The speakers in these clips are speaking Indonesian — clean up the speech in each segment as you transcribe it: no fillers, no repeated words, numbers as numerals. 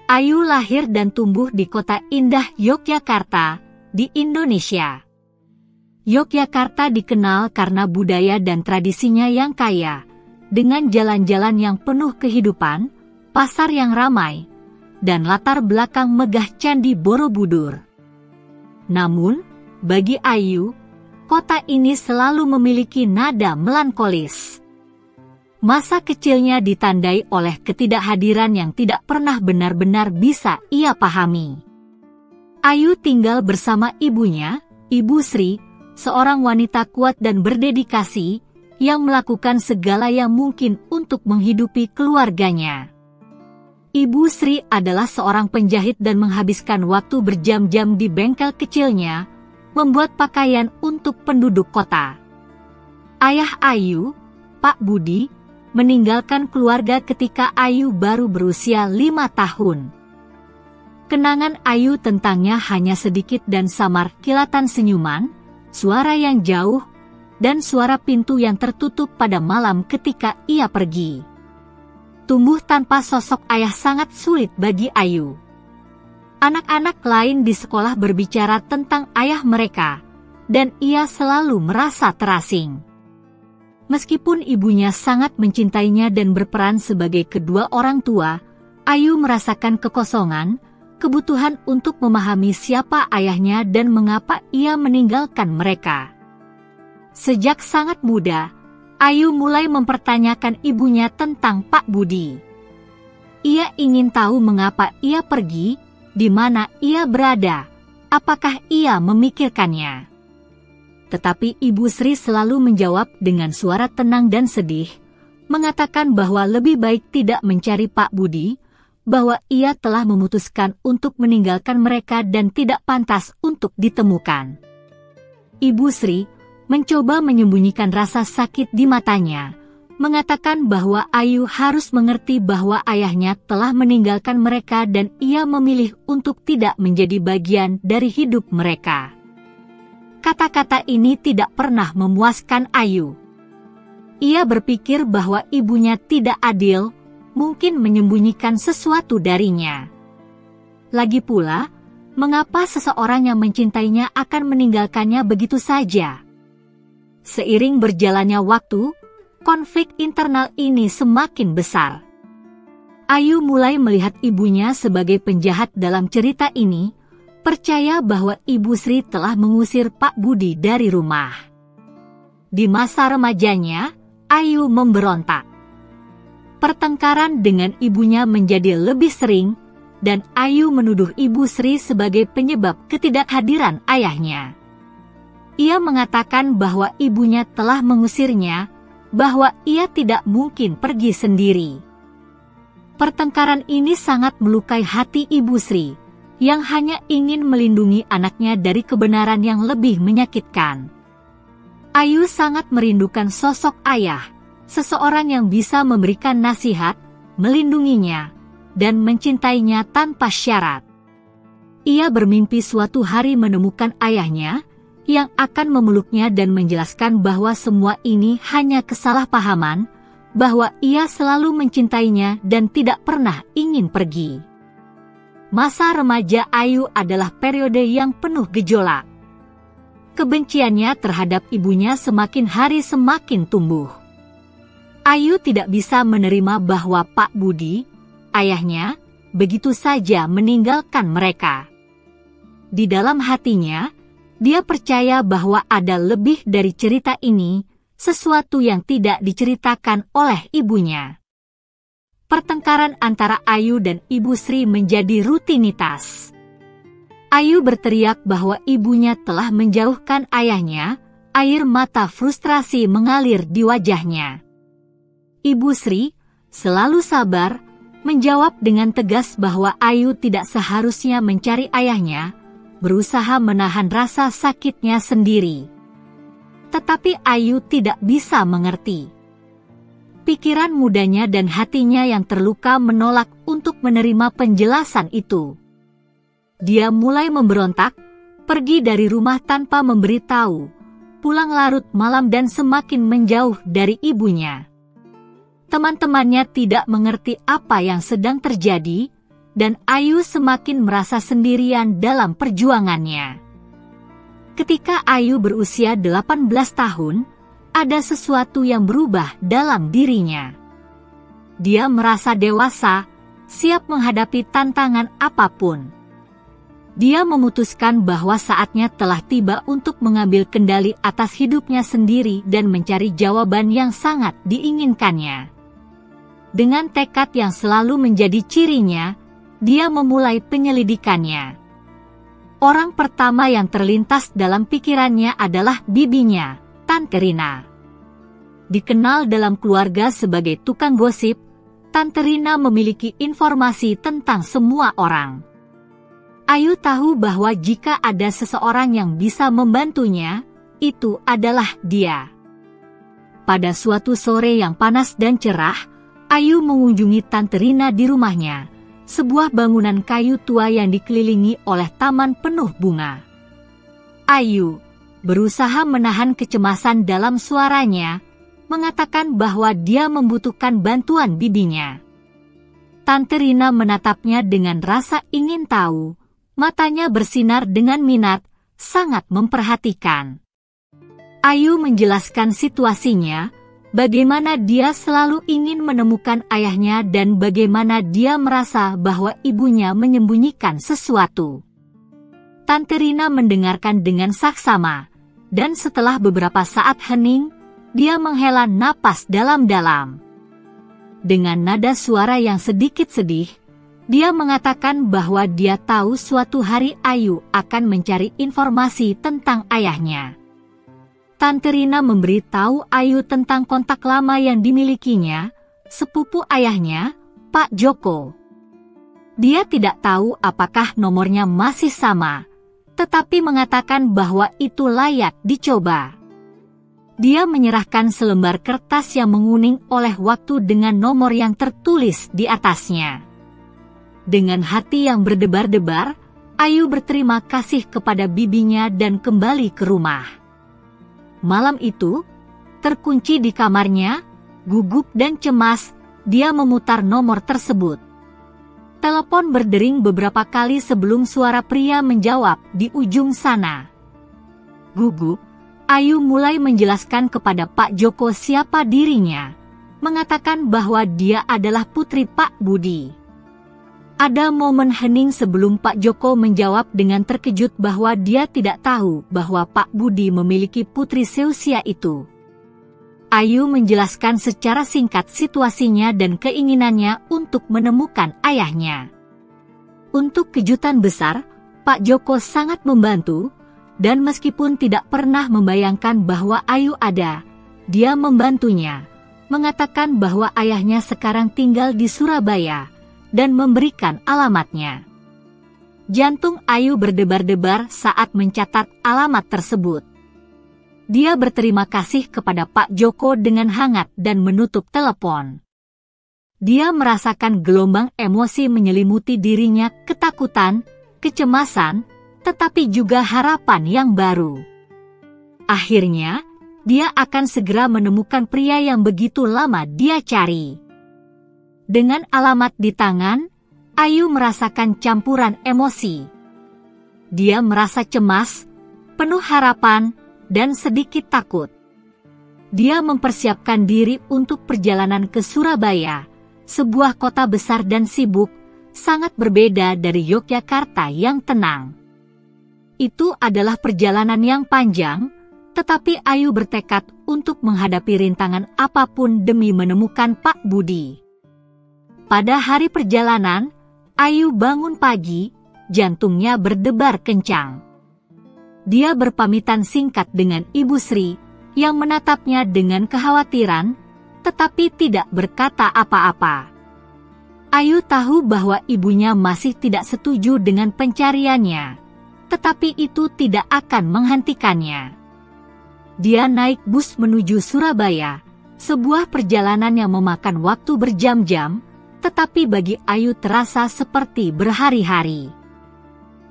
Ayu lahir dan tumbuh di kota indah Yogyakarta, di Indonesia. Yogyakarta dikenal karena budaya dan tradisinya yang kaya, dengan jalan-jalan yang penuh kehidupan, pasar yang ramai, dan latar belakang megah Candi Borobudur. Namun, bagi Ayu, kota ini selalu memiliki nada melankolis. Masa kecilnya ditandai oleh ketidakhadiran yang tidak pernah benar-benar bisa ia pahami. Ayu tinggal bersama ibunya, Ibu Sri, seorang wanita kuat dan berdedikasi, yang melakukan segala yang mungkin untuk menghidupi keluarganya. Ibu Sri adalah seorang penjahit dan menghabiskan waktu berjam-jam di bengkel kecilnya, membuat pakaian untuk penduduk kota. Ayah Ayu, Pak Budi, meninggalkan keluarga ketika Ayu baru berusia 5 tahun. Kenangan Ayu tentangnya hanya sedikit dan samar, kilatan senyuman, suara yang jauh, dan suara pintu yang tertutup pada malam ketika ia pergi. Tumbuh tanpa sosok ayah sangat sulit bagi Ayu. Anak-anak lain di sekolah berbicara tentang ayah mereka, dan ia selalu merasa terasing. Meskipun ibunya sangat mencintainya dan berperan sebagai kedua orang tua, Ayu merasakan kekosongan, kebutuhan untuk memahami siapa ayahnya dan mengapa ia meninggalkan mereka. Sejak sangat muda, Ayu mulai mempertanyakan ibunya tentang Pak Budi. Ia ingin tahu mengapa ia pergi, di mana ia berada, apakah ia memikirkannya. Tetapi Ibu Sri selalu menjawab dengan suara tenang dan sedih, mengatakan bahwa lebih baik tidak mencari Pak Budi, bahwa ia telah memutuskan untuk meninggalkan mereka dan tidak pantas untuk ditemukan. Ibu Sri mencoba menyembunyikan rasa sakit di matanya, mengatakan bahwa Ayu harus mengerti bahwa ayahnya telah meninggalkan mereka dan ia memilih untuk tidak menjadi bagian dari hidup mereka. Kata-kata ini tidak pernah memuaskan Ayu. Ia berpikir bahwa ibunya tidak adil, mungkin menyembunyikan sesuatu darinya. Lagi pula, mengapa seseorang yang mencintainya akan meninggalkannya begitu saja? Seiring berjalannya waktu, konflik internal ini semakin besar. Ayu mulai melihat ibunya sebagai penjahat dalam cerita ini, percaya bahwa Ibu Sri telah mengusir Pak Budi dari rumah. Di masa remajanya, Ayu memberontak. Pertengkaran dengan ibunya menjadi lebih sering, dan Ayu menuduh Ibu Sri sebagai penyebab ketidakhadiran ayahnya. Ia mengatakan bahwa ibunya telah mengusirnya, bahwa ia tidak mungkin pergi sendiri. Pertengkaran ini sangat melukai hati Ibu Sri, yang hanya ingin melindungi anaknya dari kebenaran yang lebih menyakitkan. Ayu sangat merindukan sosok ayah, seseorang yang bisa memberikan nasihat, melindunginya, dan mencintainya tanpa syarat. Ia bermimpi suatu hari menemukan ayahnya, yang akan memeluknya dan menjelaskan bahwa semua ini hanya kesalahpahaman, bahwa ia selalu mencintainya dan tidak pernah ingin pergi. Masa remaja Ayu adalah periode yang penuh gejolak. Kebenciannya terhadap ibunya semakin hari semakin tumbuh. Ayu tidak bisa menerima bahwa Pak Budi, ayahnya, begitu saja meninggalkan mereka. Di dalam hatinya, dia percaya bahwa ada lebih dari cerita ini, sesuatu yang tidak diceritakan oleh ibunya. Pertengkaran antara Ayu dan Ibu Sri menjadi rutinitas. Ayu berteriak bahwa ibunya telah menjauhkan ayahnya, air mata frustrasi mengalir di wajahnya. Ibu Sri, selalu sabar, menjawab dengan tegas bahwa Ayu tidak seharusnya mencari ayahnya, berusaha menahan rasa sakitnya sendiri. Tetapi Ayu tidak bisa mengerti. Pikiran mudanya dan hatinya yang terluka menolak untuk menerima penjelasan itu. Dia mulai memberontak, pergi dari rumah tanpa memberitahu, pulang larut malam dan semakin menjauh dari ibunya. Teman-temannya tidak mengerti apa yang sedang terjadi, dan Ayu semakin merasa sendirian dalam perjuangannya. Ketika Ayu berusia 18 tahun, ada sesuatu yang berubah dalam dirinya. Dia merasa dewasa, siap menghadapi tantangan apapun. Dia memutuskan bahwa saatnya telah tiba untuk mengambil kendali atas hidupnya sendiri dan mencari jawaban yang sangat diinginkannya. Dengan tekad yang selalu menjadi cirinya, dia memulai penyelidikannya. Orang pertama yang terlintas dalam pikirannya adalah bibinya, Tante Rina. Dikenal dalam keluarga sebagai tukang gosip, Tante Rina memiliki informasi tentang semua orang. Ayu tahu bahwa jika ada seseorang yang bisa membantunya, itu adalah dia. Pada suatu sore yang panas dan cerah, Ayu mengunjungi Tante Rina di rumahnya, sebuah bangunan kayu tua yang dikelilingi oleh taman penuh bunga. Ayu berusaha menahan kecemasan dalam suaranya, mengatakan bahwa dia membutuhkan bantuan bibinya. Tante Rina menatapnya dengan rasa ingin tahu. Matanya bersinar dengan minat, sangat memperhatikan. Ayu menjelaskan situasinya, bagaimana dia selalu ingin menemukan ayahnya dan bagaimana dia merasa bahwa ibunya menyembunyikan sesuatu. Tante Rina mendengarkan dengan saksama, dan setelah beberapa saat hening, dia menghela napas dalam-dalam. Dengan nada suara yang sedikit sedih, dia mengatakan bahwa dia tahu suatu hari Ayu akan mencari informasi tentang ayahnya. Tante Rina memberitahu Ayu tentang kontak lama yang dimilikinya, sepupu ayahnya, Pak Joko. Dia tidak tahu apakah nomornya masih sama, tetapi mengatakan bahwa itu layak dicoba. Dia menyerahkan selembar kertas yang menguning oleh waktu dengan nomor yang tertulis di atasnya. Dengan hati yang berdebar-debar, Ayu berterima kasih kepada bibinya dan kembali ke rumah. Malam itu, terkunci di kamarnya, gugup dan cemas, dia memutar nomor tersebut. Telepon berdering beberapa kali sebelum suara pria menjawab di ujung sana. Gugup, Ayu mulai menjelaskan kepada Pak Joko siapa dirinya, mengatakan bahwa dia adalah putri Pak Budi. Ada momen hening sebelum Pak Joko menjawab dengan terkejut bahwa dia tidak tahu bahwa Pak Budi memiliki putri seusia itu. Ayu menjelaskan secara singkat situasinya dan keinginannya untuk menemukan ayahnya. Untuk kejutan besar, Pak Joko sangat membantu, dan meskipun tidak pernah membayangkan bahwa Ayu ada, dia membantunya, mengatakan bahwa ayahnya sekarang tinggal di Surabaya, dan memberikan alamatnya. Jantung Ayu berdebar-debar saat mencatat alamat tersebut. Dia berterima kasih kepada Pak Joko dengan hangat dan menutup telepon. Dia merasakan gelombang emosi menyelimuti dirinya, ketakutan, kecemasan, tetapi juga harapan yang baru. Akhirnya, dia akan segera menemukan pria yang begitu lama dia cari. Dengan alamat di tangan, Ayu merasakan campuran emosi. Dia merasa cemas, penuh harapan, dan sedikit takut. Dia mempersiapkan diri untuk perjalanan ke Surabaya, sebuah kota besar dan sibuk, sangat berbeda dari Yogyakarta yang tenang. Itu adalah perjalanan yang panjang, tetapi Ayu bertekad untuk menghadapi rintangan apapun demi menemukan Pak Budi. Pada hari perjalanan, Ayu bangun pagi, jantungnya berdebar kencang. Dia berpamitan singkat dengan Ibu Sri, yang menatapnya dengan kekhawatiran, tetapi tidak berkata apa-apa. Ayu tahu bahwa ibunya masih tidak setuju dengan pencariannya, tetapi itu tidak akan menghentikannya. Dia naik bus menuju Surabaya, sebuah perjalanan yang memakan waktu berjam-jam, tetapi bagi Ayu terasa seperti berhari-hari.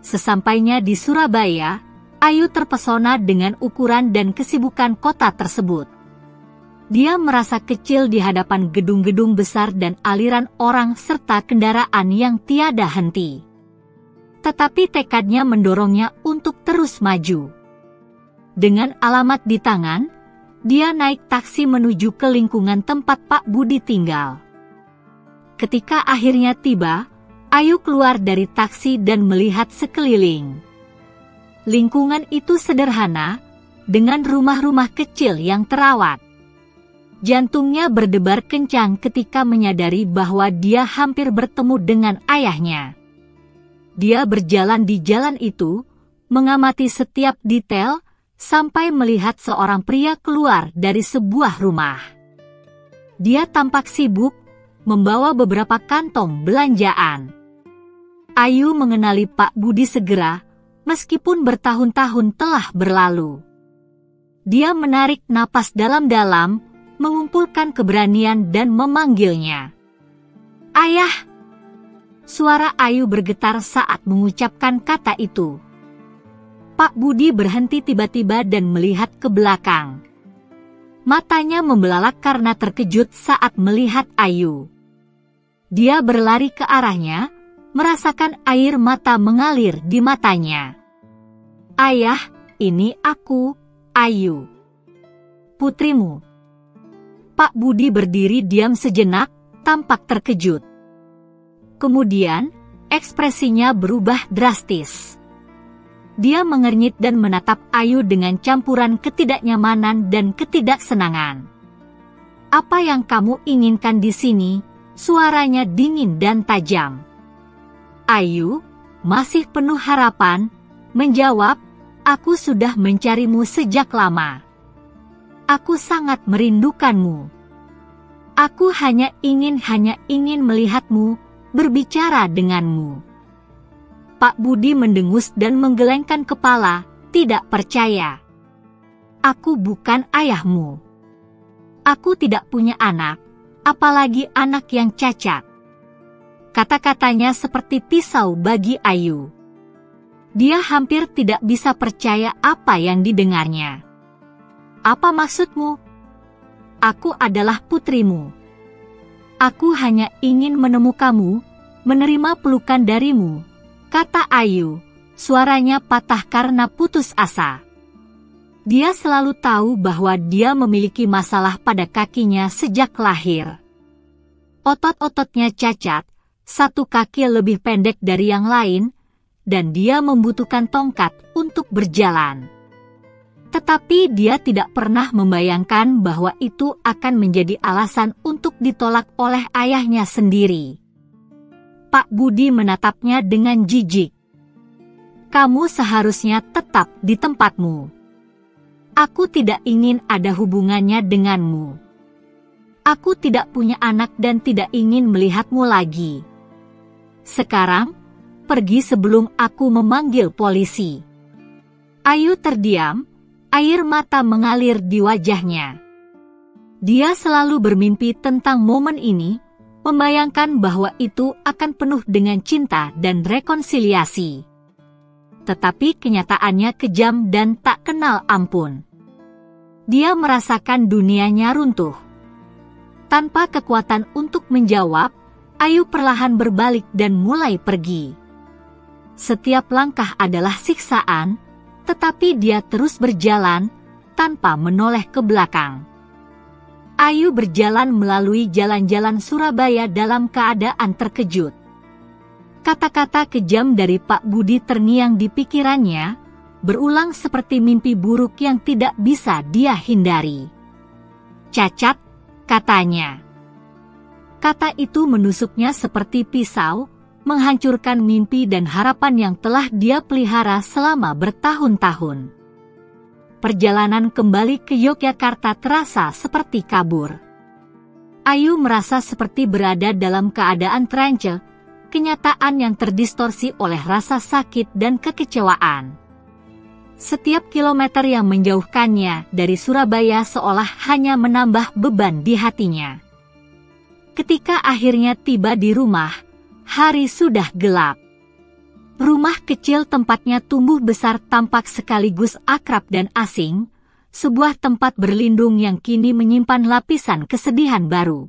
Sesampainya di Surabaya, Ayu terpesona dengan ukuran dan kesibukan kota tersebut. Dia merasa kecil di hadapan gedung-gedung besar dan aliran orang serta kendaraan yang tiada henti. Tetapi tekadnya mendorongnya untuk terus maju. Dengan alamat di tangan, dia naik taksi menuju ke lingkungan tempat Pak Budi tinggal. Ketika akhirnya tiba, Ayu keluar dari taksi dan melihat sekeliling. Lingkungan itu sederhana, dengan rumah-rumah kecil yang terawat. Jantungnya berdebar kencang ketika menyadari bahwa dia hampir bertemu dengan ayahnya. Dia berjalan di jalan itu, mengamati setiap detail, sampai melihat seorang pria keluar dari sebuah rumah. Dia tampak sibuk, membawa beberapa kantong belanjaan. Ayu mengenali Pak Budi segera, meskipun bertahun-tahun telah berlalu. Dia menarik napas dalam-dalam, mengumpulkan keberanian dan memanggilnya. "Ayah!" Suara Ayu bergetar saat mengucapkan kata itu. Pak Budi berhenti tiba-tiba dan melihat ke belakang. Matanya membelalak karena terkejut saat melihat Ayu. Dia berlari ke arahnya, merasakan air mata mengalir di matanya. "Ayah, ini aku, Ayu. Putrimu." Pak Budi berdiri diam sejenak, tampak terkejut. Kemudian, ekspresinya berubah drastis. Dia mengernyit dan menatap Ayu dengan campuran ketidaknyamanan dan ketidaksenangan. "Apa yang kamu inginkan di sini?" Suaranya dingin dan tajam. Ayu, masih penuh harapan, menjawab, "Aku sudah mencarimu sejak lama. Aku sangat merindukanmu. Aku hanya ingin melihatmu, berbicara denganmu." Pak Budi mendengus dan menggelengkan kepala, tidak percaya. "Aku bukan ayahmu. Aku tidak punya anak, apalagi anak yang cacat." Kata-katanya seperti pisau bagi Ayu. Dia hampir tidak bisa percaya apa yang didengarnya. "Apa maksudmu? Aku adalah putrimu. Aku hanya ingin menemukanmu, menerima pelukan darimu," kata Ayu, suaranya patah karena putus asa. Dia selalu tahu bahwa dia memiliki masalah pada kakinya sejak lahir. Otot-ototnya cacat, satu kaki lebih pendek dari yang lain, dan dia membutuhkan tongkat untuk berjalan. Tetapi dia tidak pernah membayangkan bahwa itu akan menjadi alasan untuk ditolak oleh ayahnya sendiri. Pak Budi menatapnya dengan jijik. "Kamu seharusnya tetap di tempatmu. Aku tidak ingin ada hubungannya denganmu. Aku tidak punya anak dan tidak ingin melihatmu lagi. Sekarang, pergi sebelum aku memanggil polisi." Ayu terdiam, air mata mengalir di wajahnya. Dia selalu bermimpi tentang momen ini, membayangkan bahwa itu akan penuh dengan cinta dan rekonsiliasi. Tetapi kenyataannya kejam dan tak kenal ampun. Dia merasakan dunianya runtuh. Tanpa kekuatan untuk menjawab, Ayu perlahan berbalik dan mulai pergi. Setiap langkah adalah siksaan, tetapi dia terus berjalan, tanpa menoleh ke belakang. Ayu berjalan melalui jalan-jalan Surabaya dalam keadaan terkejut. Kata-kata kejam dari Pak Budi terngiang di pikirannya, berulang seperti mimpi buruk yang tidak bisa dia hindari. "Cacat," katanya. Kata itu menusuknya seperti pisau, menghancurkan mimpi dan harapan yang telah dia pelihara selama bertahun-tahun. Perjalanan kembali ke Yogyakarta terasa seperti kabur. Ayu merasa seperti berada dalam keadaan trance, kenyataan yang terdistorsi oleh rasa sakit dan kekecewaan. Setiap kilometer yang menjauhkannya dari Surabaya seolah hanya menambah beban di hatinya. Ketika akhirnya tiba di rumah, hari sudah gelap. Rumah kecil tempatnya tumbuh besar tampak sekaligus akrab dan asing, sebuah tempat berlindung yang kini menyimpan lapisan kesedihan baru.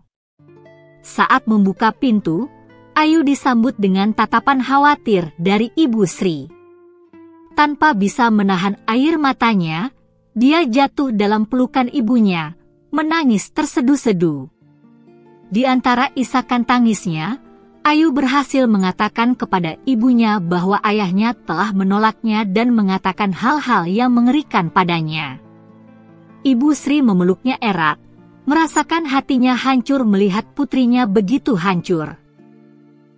Saat membuka pintu, Ayu disambut dengan tatapan khawatir dari Ibu Sri. Tanpa bisa menahan air matanya, dia jatuh dalam pelukan ibunya, menangis tersedu-sedu. Di antara isakan tangisnya, Ayu berhasil mengatakan kepada ibunya bahwa ayahnya telah menolaknya dan mengatakan hal-hal yang mengerikan padanya. Ibu Sri memeluknya erat, merasakan hatinya hancur melihat putrinya begitu hancur.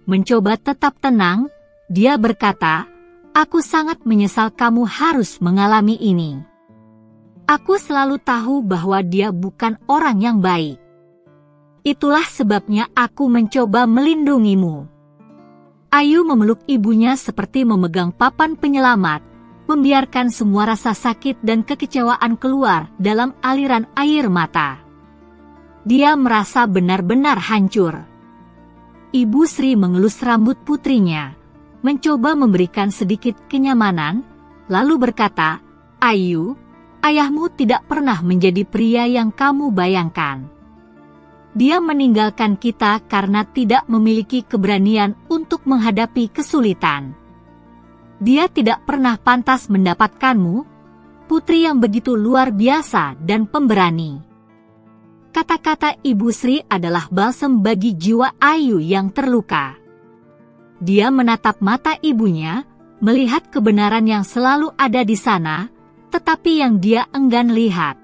Mencoba tetap tenang, dia berkata, "Aku sangat menyesal kamu harus mengalami ini. Aku selalu tahu bahwa dia bukan orang yang baik. Itulah sebabnya aku mencoba melindungimu." Ayu memeluk ibunya seperti memegang papan penyelamat, membiarkan semua rasa sakit dan kekecewaan keluar dalam aliran air mata. Dia merasa benar-benar hancur. Ibu Sri mengelus rambut putrinya, mencoba memberikan sedikit kenyamanan, lalu berkata, "Ayu, ayahmu tidak pernah menjadi pria yang kamu bayangkan. Dia meninggalkan kita karena tidak memiliki keberanian untuk menghadapi kesulitan. Dia tidak pernah pantas mendapatkanmu, putri yang begitu luar biasa dan pemberani." Kata-kata Ibu Sri adalah balsam bagi jiwa Ayu yang terluka. Dia menatap mata ibunya, melihat kebenaran yang selalu ada di sana, tetapi yang dia enggan lihat.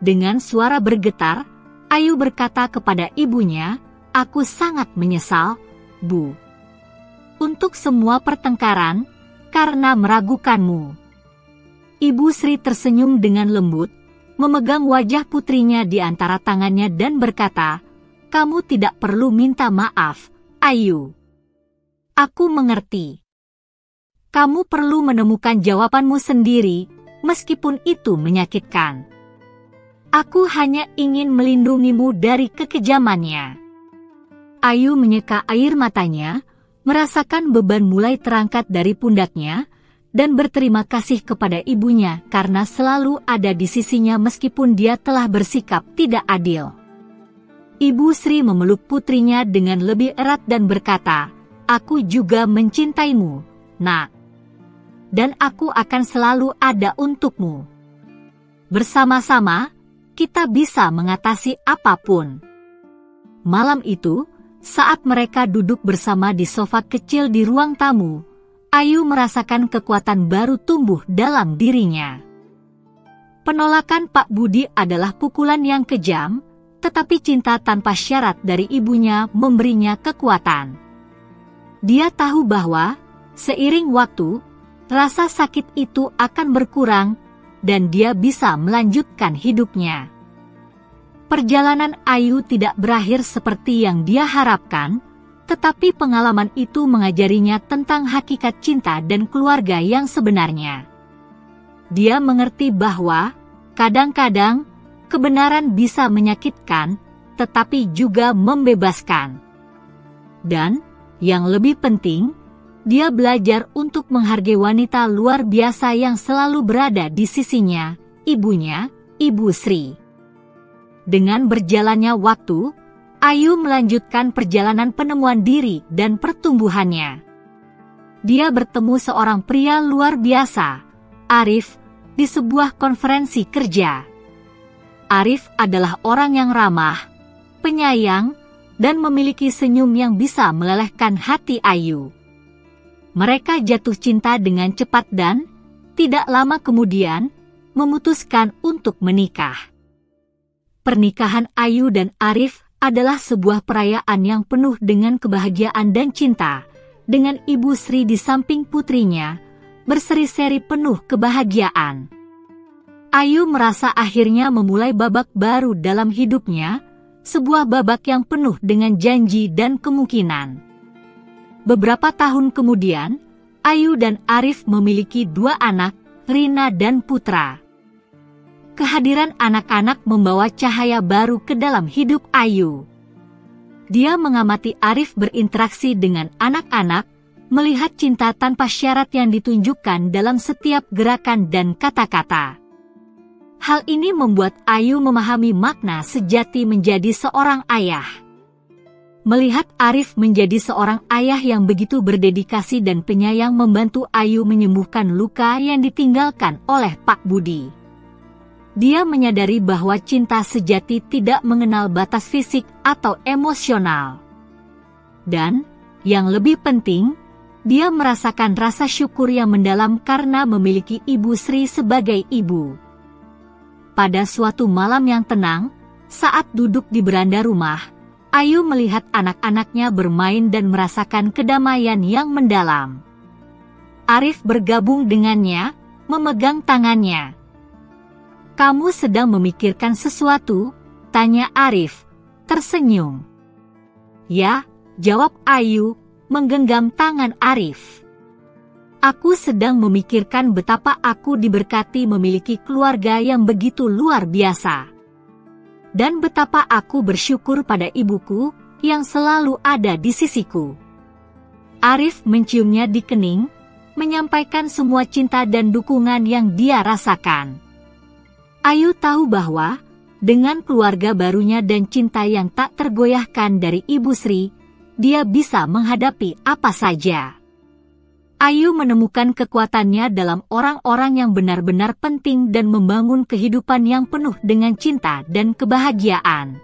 Dengan suara bergetar, Ayu berkata kepada ibunya, "Aku sangat menyesal, Bu, untuk semua pertengkaran, karena meragukanmu." Ibu Sri tersenyum dengan lembut, memegang wajah putrinya di antara tangannya dan berkata, "Kamu tidak perlu minta maaf, Ayu. Aku mengerti. Kamu perlu menemukan jawabanmu sendiri, meskipun itu menyakitkan. Aku hanya ingin melindungimu dari kekejamannya." Ayu menyeka air matanya, merasakan beban mulai terangkat dari pundaknya, dan berterima kasih kepada ibunya karena selalu ada di sisinya meskipun dia telah bersikap tidak adil. Ibu Sri memeluk putrinya dengan lebih erat dan berkata, "Aku juga mencintaimu, Nak. Dan aku akan selalu ada untukmu. Bersama-sama, kita bisa mengatasi apapun." Malam itu, saat mereka duduk bersama di sofa kecil di ruang tamu, Ayu merasakan kekuatan baru tumbuh dalam dirinya. Penolakan Pak Budi adalah pukulan yang kejam, tetapi cinta tanpa syarat dari ibunya memberinya kekuatan. Dia tahu bahwa, seiring waktu, rasa sakit itu akan berkurang, dan dia bisa melanjutkan hidupnya. Perjalanan Ayu tidak berakhir seperti yang dia harapkan, tetapi pengalaman itu mengajarinya tentang hakikat cinta dan keluarga yang sebenarnya. Dia mengerti bahwa, kadang-kadang, kebenaran bisa menyakitkan, tetapi juga membebaskan. Dan, yang lebih penting, dia belajar untuk menghargai wanita luar biasa yang selalu berada di sisinya, ibunya, Ibu Sri. Dengan berjalannya waktu, Ayu melanjutkan perjalanan penemuan diri dan pertumbuhannya. Dia bertemu seorang pria luar biasa, Arif, di sebuah konferensi kerja. Arif adalah orang yang ramah, penyayang, dan memiliki senyum yang bisa melelehkan hati Ayu. Mereka jatuh cinta dengan cepat dan, tidak lama kemudian, memutuskan untuk menikah. Pernikahan Ayu dan Arif adalah sebuah perayaan yang penuh dengan kebahagiaan dan cinta, dengan Ibu Sri di samping putrinya, berseri-seri penuh kebahagiaan. Ayu merasa akhirnya memulai babak baru dalam hidupnya, sebuah babak yang penuh dengan janji dan kemungkinan. Beberapa tahun kemudian, Ayu dan Arif memiliki 2 anak, Rina dan Putra. Kehadiran anak-anak membawa cahaya baru ke dalam hidup Ayu. Dia mengamati Arif berinteraksi dengan anak-anak, melihat cinta tanpa syarat yang ditunjukkan dalam setiap gerakan dan kata-kata. Hal ini membuat Ayu memahami makna sejati menjadi seorang ayah. Melihat Arif menjadi seorang ayah yang begitu berdedikasi dan penyayang membantu Ayu menyembuhkan luka yang ditinggalkan oleh Pak Budi. Dia menyadari bahwa cinta sejati tidak mengenal batas fisik atau emosional. Dan, yang lebih penting, dia merasakan rasa syukur yang mendalam karena memiliki Ibu Sri sebagai ibu. Pada suatu malam yang tenang, saat duduk di beranda rumah, Ayu melihat anak-anaknya bermain dan merasakan kedamaian yang mendalam. Arif bergabung dengannya, memegang tangannya. "Kamu sedang memikirkan sesuatu?" tanya Arif, tersenyum. "Ya," jawab Ayu, menggenggam tangan Arif. "Aku sedang memikirkan betapa aku diberkati memiliki keluarga yang begitu luar biasa. Dan betapa aku bersyukur pada ibuku yang selalu ada di sisiku." Arif menciumnya di kening, menyampaikan semua cinta dan dukungan yang dia rasakan. Ayu tahu bahwa, dengan keluarga barunya dan cinta yang tak tergoyahkan dari Ibu Sri, dia bisa menghadapi apa saja. Ayu menemukan kekuatannya dalam orang-orang yang benar-benar penting dan membangun kehidupan yang penuh dengan cinta dan kebahagiaan.